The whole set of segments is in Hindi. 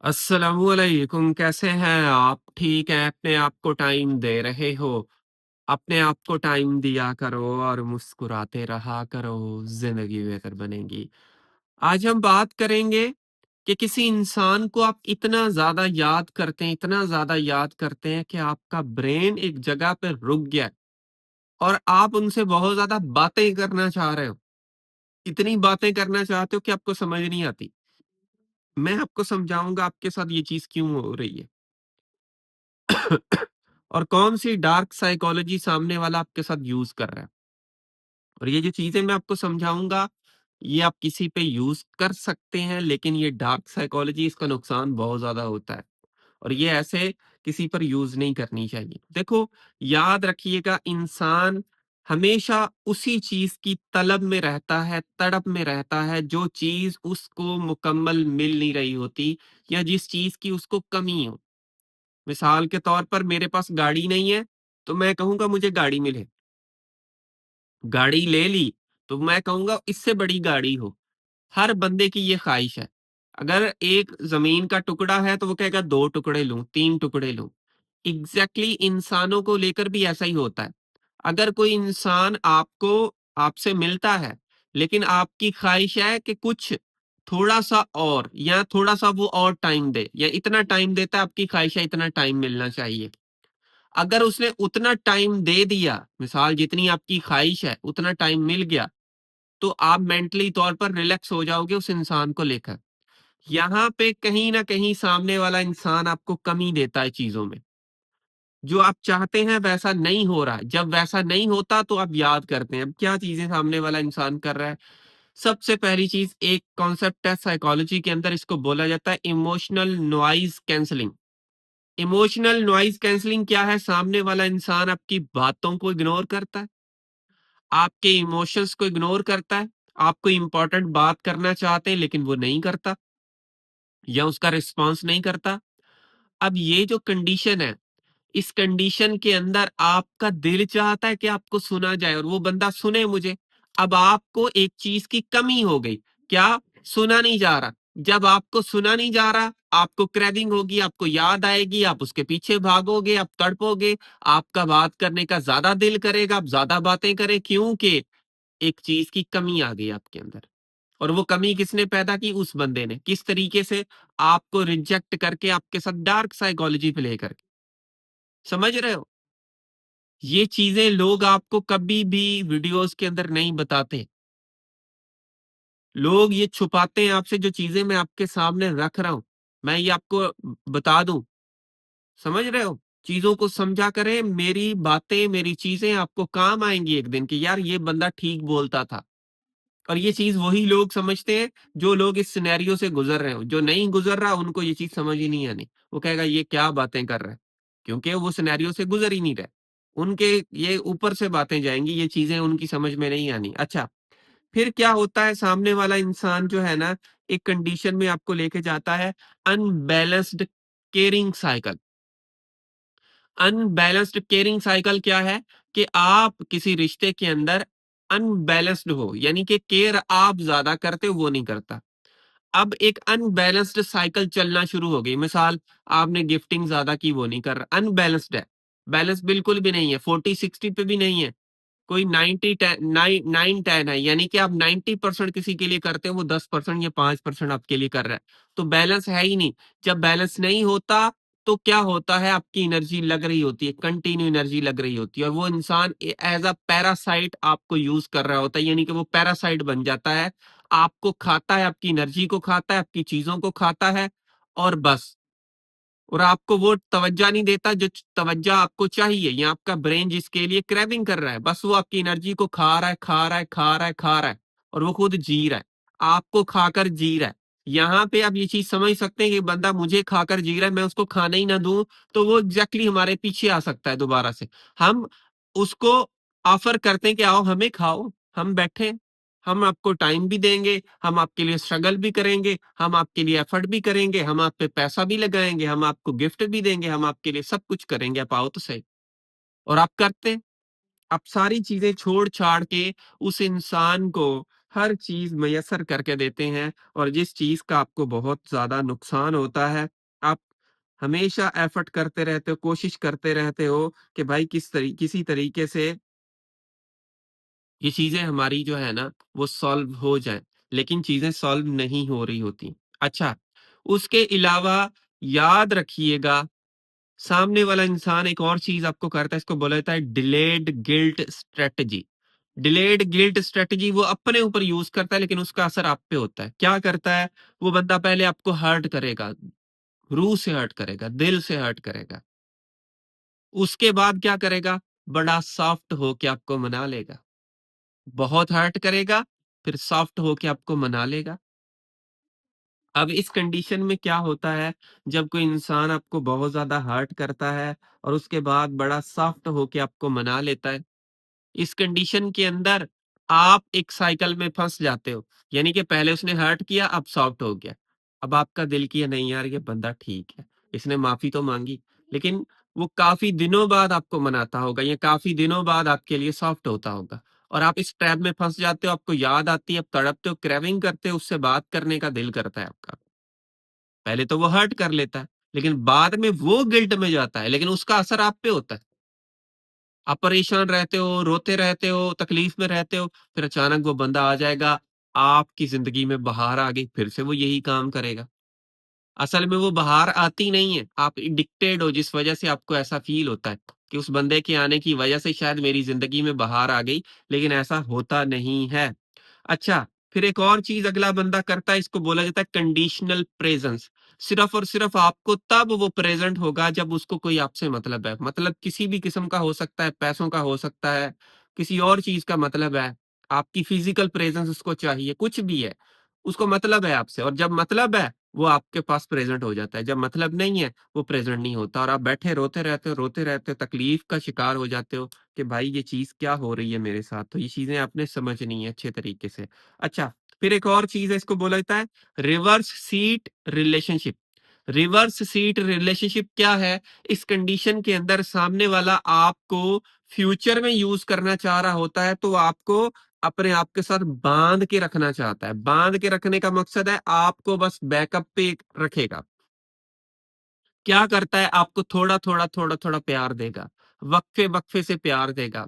अस्सलामुअलैकुम, कैसे हैं आप? ठीक हैं? अपने आप को टाइम दे रहे हो? अपने आप को टाइम दिया करो और मुस्कुराते रहा करो, ज़िंदगी बेहतर बनेगी। आज हम बात करेंगे कि किसी इंसान को आप इतना ज़्यादा याद करते हैं, इतना ज़्यादा याद करते हैं कि आपका ब्रेन एक जगह पे रुक गया है और आप उनसे बहुत ज़्यादा बातें करना चाह रहे हो। इतनी बातें करना चाहते हो कि आपको समझ नहीं आती। मैं आपको समझाऊँगा आपके साथ ये चीज़ क्यों हो रही है। और कौन सी डार्क साइकोलॉजी सामने वाला आपके साथ यूज कर रहा है। और ये जो चीजें मैं आपको समझाऊंगा, ये आप किसी पे यूज कर सकते हैं, लेकिन ये डार्क साइकोलॉजी, इसका नुकसान बहुत ज्यादा होता है और ये ऐसे किसी पर यूज नहीं करनी चाहिए। देखो, याद रखिएगा, इंसान हमेशा उसी चीज की तलब में रहता है, तड़प में रहता है, जो चीज उसको मुकम्मल मिल नहीं रही होती या जिस चीज की उसको कमी हो। मिसाल के तौर पर मेरे पास गाड़ी नहीं है, तो मैं कहूँगा मुझे गाड़ी मिले। गाड़ी ले ली, तो मैं कहूँगा इससे बड़ी गाड़ी हो। हर बंदे की ये ख्वाहिश है। अगर एक ज़मीन का टुकड़ा है, तो वो कहेगा 2 टुकड़े लूँ, 3 टुकड़े लूँ। एग्ज़ैक्टली इंसानों को लेकर भी ऐसा ही होता है। अगर कोई इंसान आपसे मिलता है, लेकिन आपकी ख्वाहिश है कि कुछ थोड़ा-सा और या थोड़ा-सा वो और टाइम दे या इतना टाइम देता है, आपकी ख्वाहिश है इतना टाइम मिलना चाहिए। अगर उसने उतना टाइम दे दिया, मिसाल जितनी आपकी ख्वाहिश है, उतना टाइम मिल गया, तो आप मेंटली तौर पर रिलैक्स हो जाओगे उस इंसान को लेकर। यहाँ पे कहीं न कहीं सामने वाला इंसान आपको कमी देता है चीज़ों में। जो आप चाहते हैं वैसा नहीं हो रहा है। जब वैसा नहीं होता तो आप याद करते हैं। अब क्या चीज़ें सामने वाला इंसान कर रहा है? सबसे पहली चीज़, एक कॉन्सेप्ट है साइकोलॉजी के अंदर, इसको बोला जाता है emotional noise cancelling. Emotional noise cancelling क्या है? सामने वाला इंसान आपकी बातों को इग्नोर करता है, आपके इमोशंस को इग्नोर करता है, आप कोई इंपॉर्टेंट बात करना चाहते हैं लेकिन वो नहीं करता या उसका रिस्पॉन्स नहीं करता। अब ये जो कंडीशन है, इस कंडीशन के अंदर आपका दिल चाहता है कि आपको सुना जाए और वो बंदा सुने मुझे। अब आपको एक चीज की कमी हो गई, क्या? सुना नहीं जा रहा। जब आपको सुना नहीं जा रहा, आपको क्रेविंग होगी, आपको याद आएगी, आप उसके पीछे भागोगे, आप तड़पोगे, आपका बात करने का ज्यादा दिल करेगा, आप ज्यादा बातें करें, क्योंकि एक चीज की कमी आ गई आपके अंदर। और वो कमी किसने पैदा की? उस बंदे ने। किस तरीके से? आपको रिजेक्ट करके, आपके साथ डार्क साइकोलॉजी प्ले करके। समझ रहे हो? ये चीजें लोग आपको कभी भी वीडियोस के अंदर नहीं बताते। लोग ये छुपाते हैं आपसे, जो चीजें मैं आपके सामने रख रहा हूं, मैं ये आपको बता दूं। समझ रहे हो? चीजों को समझा करें, मेरी बातें, मेरी चीजें आपको काम आएंगी एक दिन कि यार ये बंदा ठीक बोलता था। और ये चीज वही लोग समझते हैं जो लोग इस सिनेरियो से गुजर रहे हो। जो नहीं गुजर रहा, उनको ये चीज समझ ही नहीं आनी। वो कहेगा ये क्या बातें कर रहा है, क्योंकि वो सिनेरियो से गुजर ही नहीं रहे। उनके ये ऊपर से बातें जाएंगी, ये चीजें उनकी समझ में नहीं आनी। अच्छा, फिर क्या होता है? सामने वाला इंसान जो है ना, एक कंडीशन में आपको लेके जाता है, unbalanced caring cycle. Unbalanced caring cycle क्या है? कि आप किसी रिश्ते के अंदर अनबैलेंस्ड हो, यानी कि केयर आप ज्यादा करते हो, वो नहीं करता। अब एक अनबैलेंस्ड साइकिल चलना शुरू हो गई। मिसाल, आपने गिफ्टिंग ज्यादा की, वो नहीं कर रहा, अनबैलेंस्ड है। बैलेंस बिल्कुल भी नहीं है, 40-60 पे भी नहीं है। कोई 9-10 है, यानी कि आप 90% किसी के लिए करते हो, वो 10% या 5% आपके लिए कर रहा है। तो बैलेंस है ही नहीं। जब बैलेंस नहीं होता, तो क्या होता है? आपकी एनर्जी लग रही होती है, कंटिन्यू एनर्जी लग रही होती है, और वो इंसान एज अ पैरासाइट आपको यूज कर रहा होता है, यानी कि वो पैरासाइट बन जाता है। आपको खाता है, आपकी एनर्जी को खाता है, आपकी चीजों को खाता है, और बस। और आपको वो तवज्जो नहीं देता जो तवज्जो आपको चाहिए, या आपका ब्रेन जिसके लिए क्रेविंग कर रहा है, बस वो आपकी एनर्जी को खा रहा है, खा रहा है, खा रहा है, खा रहा है, और वो खुद जी रहा है, आपको खाकर जी रहा है। यहाँ पे आप ये चीज समझ सकते हैं कि बंदा मुझे खाकर जी रहा है, मैं उसको खाना ही ना दूं, तो वो एग्जैक्टली हमारे पीछे आ सकता है दोबारा से। हम उसको ऑफर करते हैं कि आओ हमें खाओ, हम बैठे हैं, हम आपको टाइम भी देंगे, हम आपके लिए स्ट्रगल भी करेंगे, हम आपके लिए एफर्ट भी करेंगे, हम आप पे पैसा भी लगाएंगे, हम आपको गिफ्ट भी देंगे, हम आपके लिए सब कुछ करेंगे, आप आओ तो सही। और आप करते हैं। आप सारी चीजें छोड़ छाड़ के उस इंसान को हर चीज़ मयस्सर करके देते हैं और जिस चीज़ का आपको बहुत ज़्यादा नुकसान होता है, आप हमेशा एफर्ट करते रहते हो, कोशिश करते रहते हो कि भाई किसी तरीके से ये चीज़ें हमारी जो है ना, वो सॉल्व हो जाएँ, लेकिन चीज़ें सॉल्व नहीं हो रही होती। अच्छा, उसके अलावा याद रखिएगा, सामने वाला इंसान एक और चीज़ आपको करता है, इसको बोला जाता है delayed guilt strategy. Delayed guilt strategy वो अपने ऊपर यूज़ करता है, लेकिन उसका असर आप पे होता है। क्या करता है? वो बंदा पहले आपको हर्ट करेगा, रूह से हर्ट करेगा, दिल से हर्ट करेगा। उसके बाद क्या करेगा? बड़ा सॉफ्ट होके आपको मना लेगा। बहुत हर्ट करेगा, फिर सॉफ्ट होके आपको मना लेगा। अब इस कंडीशन में क्या होता है, जब कोई इंसान आपको बहुत ज़्यादा हर्ट करता है और उसके बाद बड़ा सॉफ्ट होके आपको मना लेता है, इस कंडीशन के अंदर आप एक साइकिल में फँस जाते हो। यानी कि पहले उसने हर्ट किया, अब सॉफ्ट हो गया। अब आपका दिल किया नहीं यार ये बंदा ठीक है, इसने माफ़ी तो माँगी, लेकिन वो काफ़ी दिनों बाद आपको मनाता होगा या काफ़ी दिनों बाद आपके लिए सॉफ्ट होता होगा और आप इस ट्रैप में फँस जाते हो, आपको याद आती है, आप तड़पते हो, क्रेविंग करते हो, उससे बात करने का दिल करता है आपका। पहले तो वो हर्ट कर लेता है, लेकिन बाद में वो गिल्ट में जाता है, लेकिन उसका असर आप पे होता है। आप परेशान रहते हो, रोते रहते हो, तकलीफ में रहते हो, फिर अचानक वो बंदा आ जाएगा, आपकी ज़िंदगी में बहार आ गई, फिर से वो यही काम करेगा। असल में वो बहार आती नहीं है, आप एडिक्टेड हो जिस वजह से आपको ऐसा फ़ील होता है कि उस बंदे के आने की वजह से शायद मेरी ज़िंदगी में बहार आ गई, लेकिन ऐसा होता नहीं है। अच्छा, फिर एक और चीज़ अगला बंदा करता है, इसको बोला जाता है कंडीशनल प्रेज़ेंस। सिर्फ़ और सिर्फ़ आपको तब वो प्रेज़ेंट होगा जब उसको कोई आपसे मतलब है। मतलब किसी भी किस्म का हो सकता है, पैसों का हो सकता है, किसी और चीज़ का मतलब है। आपकी फ़िज़िकल प्रेज़ेंस उसको चाहिए, कुछ भी है। उसको मतलब है आपसे और जब मतलब है, वो आपके पास प्रेज़ेंट हो जाता है। जब मतलब नहीं है, वो प्रेज़ेंट नहीं होता और आप बैठे रोते रहते हो, तकलीफ़ का शिकार हो जाते हो कि भाई ये चीज़ क्या हो रही है मेरे साथ? तो ये चीज़ें आपने समझनी है अच्छे तरीके से। अच्छा, फिर एक और चीज़ है इसको बोला जाता है reverse seat relationship. Reverse seat relationship क्या है? इस कंडीशन के अंदर सामने वाला आपको फ्यूचर में यूज़ करना चाह रहा होता है, तो आपको अपने आप के साथ बाँध के रखना चाहता है। बाँध के रखने का मकसद है आपको बस बैकअप पे रखेगा। क्या करता है आपको थोड़ा-थोड़ा, थोड़ा-थोड़ा प्यार देगा। वक़्फ़े-वक़्फ़े से प्यार देगा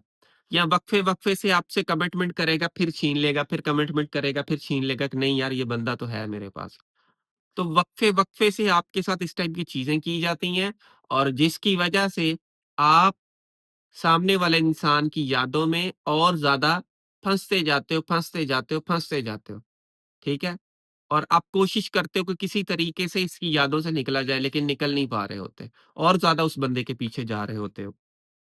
या वक़्फ़े-वक़्फ़े से आपसे कमिटमेंट करेगा, फिर छीन लेगा, फिर कमिटमेंट करेगा, फिर छीन लेगा कि नहीं यार ये बंदा तो है मेरे पास। तो वक़्फ़े-वक़्फ़े से आपके साथ इस टाइप की चीज़ें की जाती हैं और जिसकी वजह से आप सामने वाले इंसान की यादों में और ज़्यादा फँसते जाते हो, फँसते जाते हो, फँसते जाते हो। ठीक है? और आप कोशिश करते हो कि किसी तरीके से इसकी यादों से निकला जाए, लेकिन निकल नहीं पा रहे होते और ज़्यादा उस बंदे के पीछे जा रहे होते हो।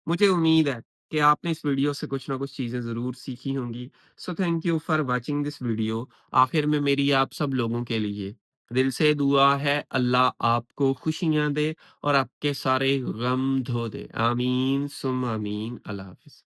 मुझे उम्मीद है कि आपने इस वीडियो से कुछ ना कुछ चीज़ें ज़रूर सीखी होंगी। So thank you for watching this video. आखिर में मेरी आप सब लोगों के लिए दिल से दुआ है अल्लाह आपको खुशियाँ दे और आपके सारे गम धो दे। आमीन सुम्मा आमीन। अल्लाह हाफ़िज़।